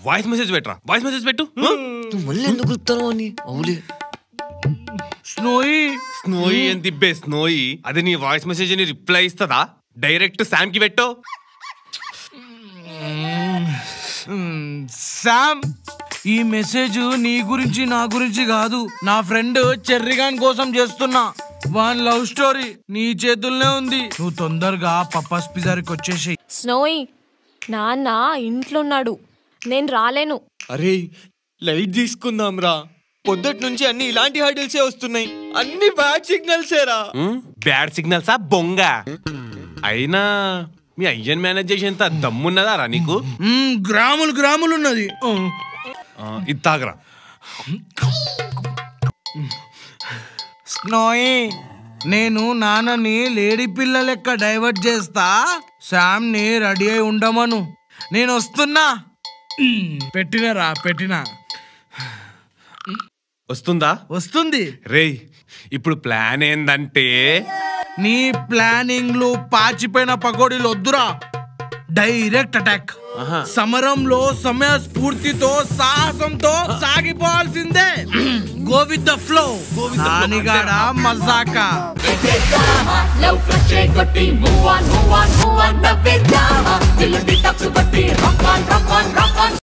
Voice message పెట్టరా, voice message పెట్టు. మళ్ళీ ఎందుకు గుర్తాను అని అవులే. స్నోయి స్నోయి అని తిబ్బే స్నోయి. అది నీ వాయిస్ మెసేజ్ అని రిప్లై ఇస్తుందా? డైరెక్ట్ శామ్ కి పెట్టు. శామ్, ఈ మెసేజ్ నీ గురించి నా గురించి కాదు, నా ఫ్రెండ్ చెర్రిగాన్ కోసం చేస్తున్నా. వాన్ లవ్ స్టోరీ నీ చేతుల్లోనే ఉంది. నువ్వు తొందరగా పప్పాస్ పిజ్జాకి వచ్చేసి. స్నోయి, నాన్న ఇంట్లో ఉన్నాడు, నేను రాలేను. అరే లైట్ తీసుకుందాం రా, పొద్దుటి నుంచి అన్ని ఇలాంటి హర్డిల్సే వస్తున్నాయి, అన్ని బ్యాడ్ సిగ్నల్సేరా. బ్యాడ్ సిగ్నల్సా బొంగ? అయినా మీ అయ్యన్ మేనేజ్ చేసేంత దమ్మున్నదా రా నీకు? గ్రాములు గ్రాములు ఉన్నది. ఇది తాగరా. స్నోయి, నేను నాన్నని లేడీ పిల్ల లెక్క డైవర్ట్ చేస్తా. శామ్ ని రెడీ అయి ఉండమను, నేను వస్తున్నా. పెట్టినరా పెట్టినా. వస్తుందా? వస్తుంది. రేయ్, ఇప్పుడు ప్లాన్ ఏందంటే నీ ప్లానింగ్లు పాచిపోయిన పకోడీలు వద్దురా, డైరెక్ట్ అటాక్. సమరంలో సమయ స్ఫూర్తితో సాహసంతో సాగిపోవాల్సిందే. Go with the flow. నానిగాడ మజాకా.